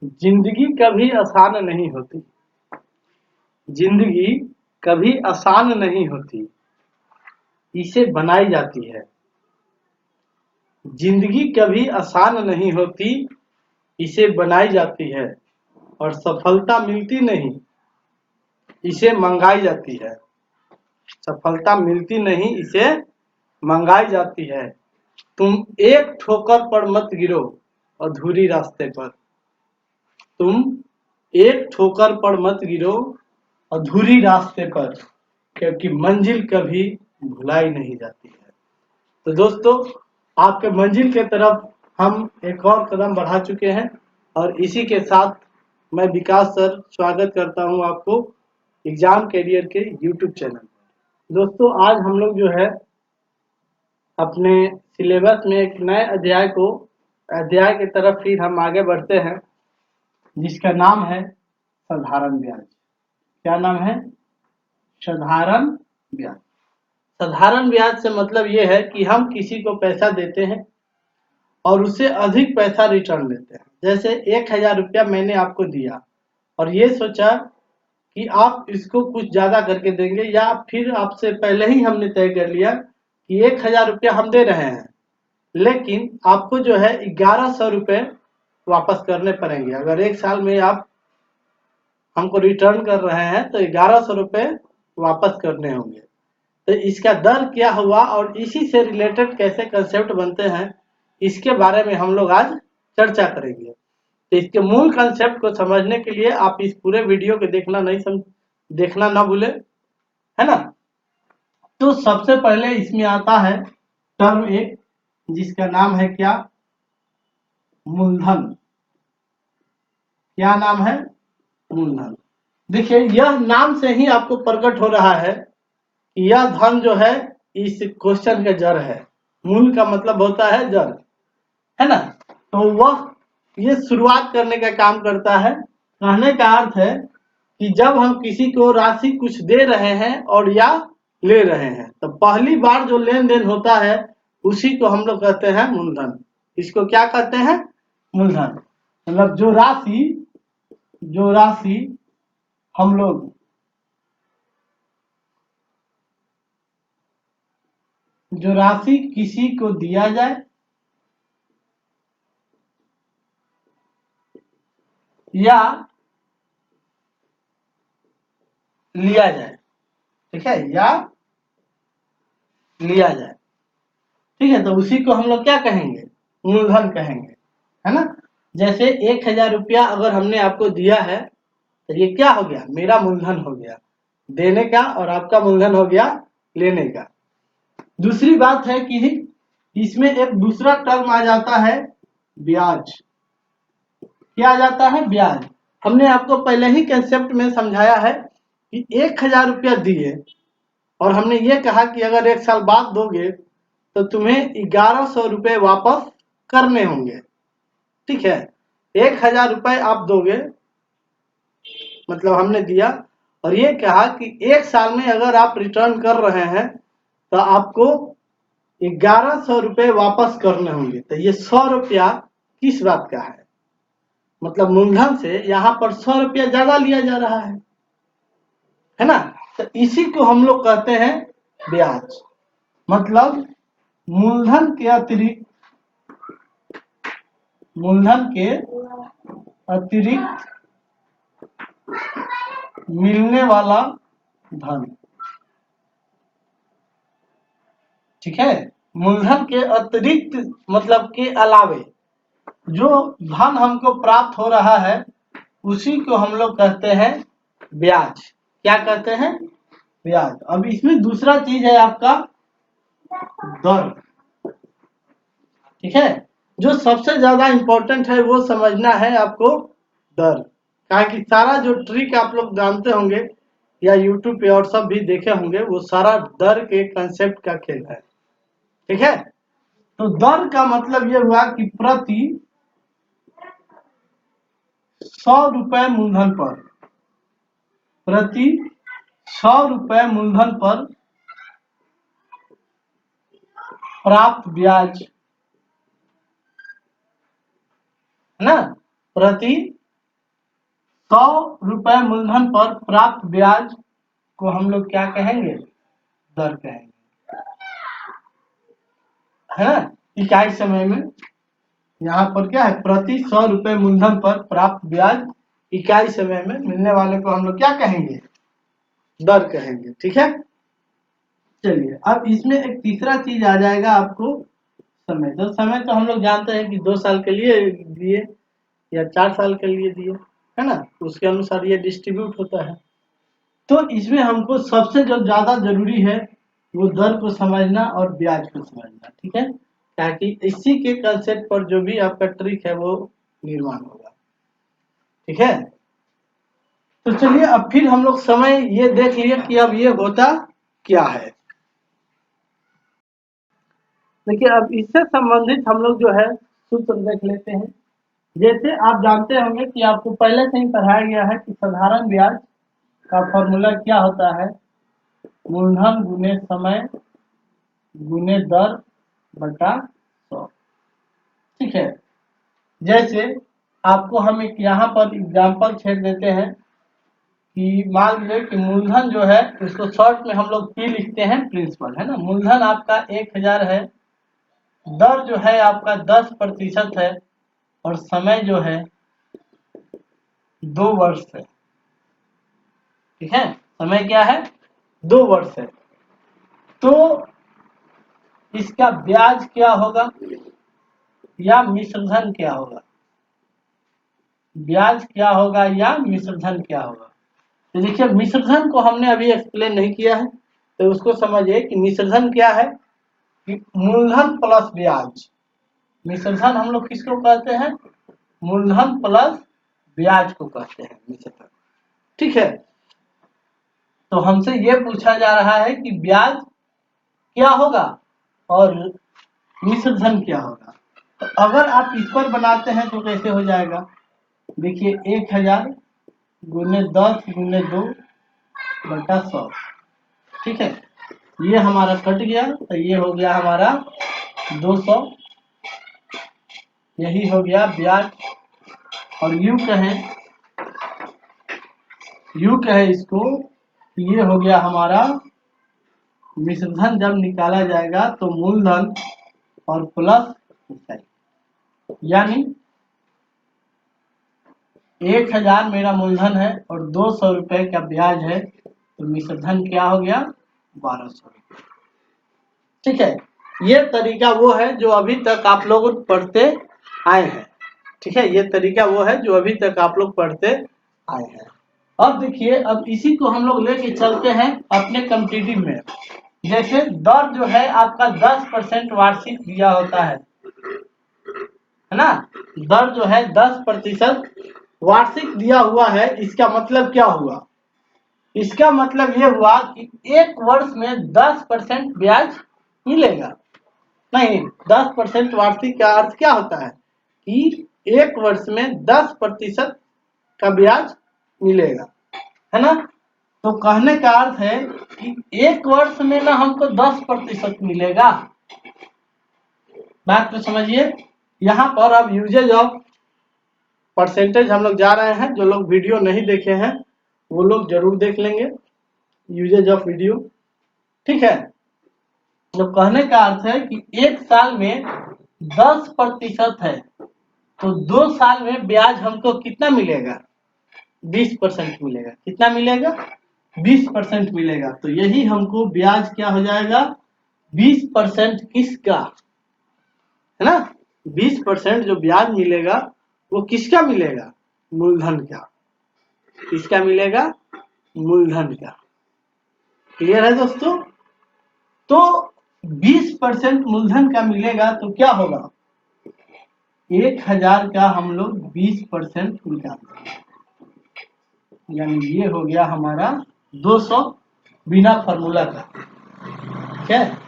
जिंदगी कभी आसान नहीं होती। जिंदगी कभी आसान नहीं होती, इसे बनाई जाती है। जिंदगी कभी आसान नहीं होती, इसे बनाई जाती है। और सफलता मिलती नहीं, इसे मंगाई जाती है। सफलता मिलती नहीं, इसे मंगाई जाती है। तुम एक ठोकर पर मत गिरो अधूरी रास्ते पर। तुम एक ठोकर पर मत गिरो अधूरी रास्ते पर, क्योंकि मंजिल कभी भुलाई नहीं जाती है। तो दोस्तों, आपके मंजिल के तरफ हम एक और कदम बढ़ा चुके हैं और इसी के साथ मैं विकास सर स्वागत करता हूं आपको एग्जाम कैरियर के यूट्यूब चैनल पर। दोस्तों, आज हम लोग जो है अपने सिलेबस में एक नए अध्याय की तरफ फिर हम आगे बढ़ते हैं, जिसका नाम है साधारण ब्याज। क्या नाम है? साधारण ब्याज। साधारण ब्याज से मतलब ये है कि हम किसी को पैसा देते हैं और उससे अधिक पैसा रिटर्न लेते हैं। जैसे 1000 रुपया मैंने आपको दिया और ये सोचा कि आप इसको कुछ ज्यादा करके देंगे, या फिर आपसे पहले ही हमने तय कर लिया कि 1000 रुपया हम दे रहे हैं, लेकिन आपको जो है 1100 रुपये वापस करने पड़ेंगे। अगर एक साल में आप हमको रिटर्न कर रहे हैं तो 1100 रुपये वापस करने होंगे। तो इसका दर क्या हुआ और इसी से रिलेटेड कैसे कंसेप्ट बनते हैं, इसके बारे में हम लोग आज चर्चा करेंगे। तो इसके मूल कंसेप्ट को समझने के लिए आप इस पूरे वीडियो को देखना ना भूले, है ना। तो सबसे पहले इसमें आता है टर्म एक, जिसका नाम है क्या? मूलधन। क्या नाम है? मूलधन। देखिए, यह नाम से ही आपको प्रकट हो रहा है कि यह धन जो है इस क्वेश्चन का जड़ है। मूल का मतलब होता है जड़, है ना। तो वह ये शुरुआत करने का काम करता है। कहने का अर्थ है कि जब हम किसी को राशि कुछ दे रहे हैं और या ले रहे हैं, तो पहली बार जो लेन देन होता है उसी को हम लोग कहते हैं मूलधन। इसको क्या कहते हैं? मूलधन। मतलब जो राशि हम लोग किसी को दिया जाए या लिया जाए, ठीक है, या लिया जाए, ठीक है, तो उसी को हम लोग क्या कहेंगे? मूलधन कहेंगे, है ना। जैसे 1000 रुपया अगर हमने आपको दिया है तो ये क्या हो गया? मेरा मूलधन हो गया देने का, और आपका मूलधन हो गया लेने का। दूसरी बात है कि इसमें एक दूसरा टर्म आ जाता है ब्याज। क्या आ जाता है? ब्याज। हमने आपको पहले ही कंसेप्ट में समझाया है कि 1000 रुपया दिए और हमने ये कहा कि अगर एक साल बाद दोगे तो तुम्हें 1100 रुपये वापस करने होंगे, ठीक है। 1000 रुपये आप दोगे, मतलब हमने दिया, और ये कहा कि एक साल में अगर आप रिटर्न कर रहे हैं तो आपको 1100 रुपये वापस करने होंगे। तो ये 100 रुपया किस बात का है? मतलब मूलधन से यहाँ पर 100 रुपया ज्यादा लिया जा रहा है ना। तो इसी को हम लोग कहते हैं ब्याज। मतलब मूलधन के अतिरिक्त मिलने वाला धन, ठीक है। मूलधन के अतिरिक्त मतलब के अलावे जो धन हमको प्राप्त हो रहा है उसी को हम लोग कहते हैं ब्याज। क्या कहते हैं? ब्याज। अब इसमें दूसरा चीज है आपका दर, ठीक है। जो सबसे ज्यादा इंपॉर्टेंट है वो समझना है आपको दर। कहा कि सारा जो ट्रिक आप लोग जानते होंगे या यूट्यूब पे और सब भी देखे होंगे, वो सारा दर के कंसेप्ट का खेल है, ठीक है। तो दर का मतलब ये हुआ कि प्रति 100 रुपए मूलधन पर, प्रति 100 रुपए मूलधन पर प्राप्त ब्याज, है ना। प्रति 100 रुपए मूलधन पर प्राप्त ब्याज को हम लोग क्या कहेंगे? दर कहेंगे, है ना। इकाई समय में यहाँ पर क्या है? प्रति 100 रुपए मूलधन पर प्राप्त ब्याज इकाई समय में मिलने वाले को हम लोग क्या कहेंगे? दर कहेंगे। ठीक है, चलिए अब इसमें एक तीसरा चीज आ जाएगा आपको, समय। तो समय तो हम लोग जानते हैं कि 2 साल के लिए दिए या 4 साल के लिए दिए, है ना, उसके अनुसार ये डिस्ट्रीब्यूट होता है। तो इसमें हमको सबसे जो ज्यादा जरूरी है वो दर को समझना और ब्याज को समझना। ठीक है, ताकि इसी के कंसेप्ट पर जो भी आपका ट्रिक है वो निर्माण होगा। ठीक है, तो चलिए अब फिर हम लोग समय ये देख लिए कि अब ये होता क्या है। देखिए अब इससे संबंधित हम लोग जो है सूत्र देख लेते हैं। जैसे आप जानते होंगे कि आपको पहले से ही पढ़ाया गया है कि साधारण ब्याज का फॉर्मूला क्या होता है? मूलधन गुने समय गुने दर बटा 100। ठीक है, जैसे आपको हम एक यहाँ पर एग्जाम्पल छेड़ देते हैं कि मान लीजिए कि मूलधन जो है इसको शॉर्ट में हम लोग P लिखते हैं, प्रिंसिपल, है ना। मूलधन आपका 1000 है, दर जो है आपका 10% है और समय जो है 2 वर्ष है। ठीक है, समय क्या है? 2 वर्ष है। तो इसका ब्याज क्या होगा या मिश्रधन क्या होगा? ब्याज क्या होगा या मिश्रधन क्या होगा? तो देखिए मिश्रधन को हमने अभी एक्सप्लेन नहीं किया है, तो उसको समझिए कि मिश्रधन क्या है कि मूलधन प्लस ब्याज। मिश्रधन हम लोग किसको कहते हैं? मूलधन प्लस ब्याज को कहते हैं मिश्रधन। ठीक है, तो हमसे ये पूछा जा रहा है कि ब्याज क्या होगा और मिश्रधन क्या होगा। तो अगर आप इस पर बनाते हैं तो कैसे हो जाएगा? देखिए 1000 गुने 10 गुने 2 बटा 100। ठीक है, ये हमारा कट गया तो ये हो गया हमारा 200। यही हो गया ब्याज। और यू कहें इसको, ये हो गया हमारा मिश्रधन। जब निकाला जाएगा तो मूलधन और प्लस इकाई, यानी 1000 मेरा मूलधन है और 200 रुपए का ब्याज है, तो मिश्रधन क्या हो गया? 1200। ठीक है, ये तरीका वो है जो अभी तक आप लोग पढ़ते आए हैं। ठीक है, ये तरीका वो है जो अभी तक आप लोग पढ़ते आए हैं। अब देखिए अब इसी को हम लोग लेके चलते हैं अपने कॉम्पिटिटिव में। जैसे दर जो है आपका 10% वार्षिक दिया होता है ना। दर जो है 10% वार्षिक दिया हुआ है। इसका मतलब क्या हुआ? इसका मतलब ये हुआ कि एक वर्ष में 10% ब्याज मिलेगा। नहीं, 10% वार्षिक का अर्थ क्या होता है कि एक वर्ष में 10% का ब्याज मिलेगा, है ना। तो कहने का अर्थ है कि एक वर्ष में ना हमको 10% मिलेगा। बात तो समझिए। यहाँ पर अब यूजेज ऑफ परसेंटेज हम लोग जा रहे हैं। जो लोग वीडियो नहीं देखे हैं वो लोग जरूर देख लेंगे यूजेज ऑफ वीडियो। ठीक है, तो कहने का अर्थ है कि एक साल में 10% है तो 2 साल में ब्याज हमको कितना मिलेगा? 20% मिलेगा। कितना मिलेगा? 20% मिलेगा। तो यही हमको ब्याज क्या हो जाएगा? 20% किसका, है ना। 20% जो ब्याज मिलेगा वो किसका मिलेगा? मूलधन का। किसका मिलेगा? मूलधन का। क्लियर है दोस्तों? तो 20% मूलधन का मिलेगा तो क्या होगा? 1000 का हम लोग 20% निकालते हैं, यानी ये हो गया हमारा 200 बिना फॉर्मूला का। ठीक है,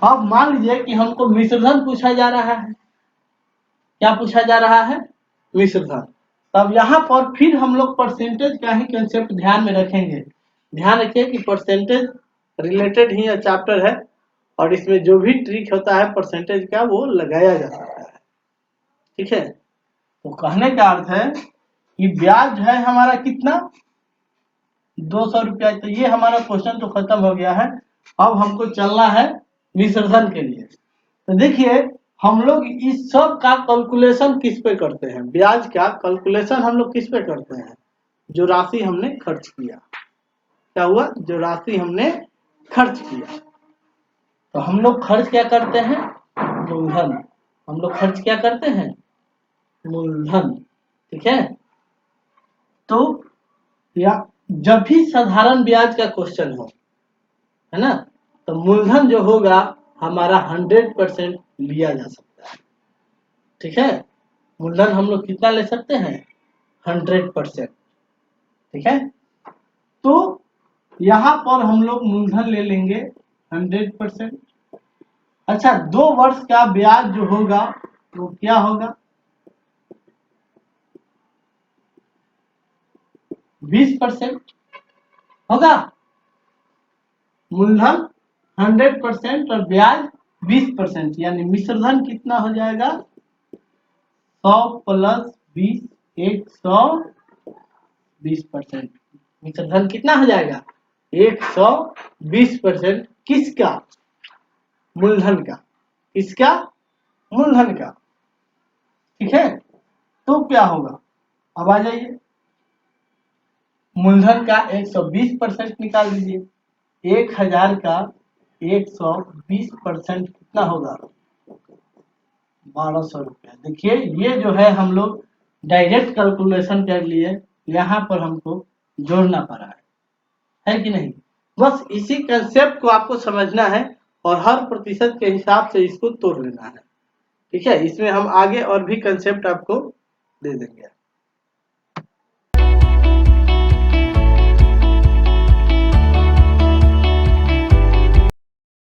अब मान लीजिए कि हमको मिश्रधन पूछा जा रहा है। क्या पूछा जा रहा है? मिश्रधन। तब यहाँ पर फिर हम लोग परसेंटेज का ही कंसेप्ट ध्यान में रखेंगे। ध्यान रखिए कि परसेंटेज रिलेटेड ही चैप्टर है और इसमें जो भी ट्रिक होता है परसेंटेज का वो लगाया जा सकता है। ठीक है, तो कहने का अर्थ है कि ब्याज है हमारा कितना 200 रुपया। तो ये हमारा क्वेश्चन तो खत्म हो गया है। अब हमको चलना है मिश्रधन के लिए। तो देखिए हम लोग इस सब का कैलकुलेशन किस पे करते हैं, ब्याज का कैलकुलेशन हम लोग किस पे करते हैं, जो राशि हमने खर्च किया। क्या हुआ, जो राशि हमने खर्च किया। तो हम लोग खर्च क्या करते हैं, मूलधन। हम लोग खर्च क्या करते हैं, मूलधन। ठीक है। तो या जब भी साधारण ब्याज का क्वेश्चन हो, है ना, तो मूलधन जो होगा हमारा 100% लिया जा सकता है। ठीक है, मूलधन हम लोग कितना ले सकते हैं, 100%। ठीक है, तो यहां पर हम लोग मूलधन ले लेंगे 100%। अच्छा, 2 वर्ष का ब्याज जो होगा वो क्या होगा, 20% होगा। मूलधन 100% और ब्याज 20%, यानी मिश्रधन कितना हो जाएगा, 100 + 20 120%। मिश्रधन कितना हो जाएगा, 120%। किसका, मूलधन का। किसका, मूलधन का। ठीक है, तो क्या होगा, अब आ जाइए, मूलधन का 120% निकाल दीजिए। 1000 का 120% कितना होगा, 1200 रुपया। देखिए ये जो है हम लोग डायरेक्ट कैलकुलेशन कर लिए, यहाँ पर हमको जोड़ना पड़ा है कि नहीं। बस इसी कंसेप्ट को आपको समझना है और हर प्रतिशत के हिसाब से इसको तोड़ लेना है। ठीक है, इसमें हम आगे और भी कंसेप्ट आपको दे देंगे।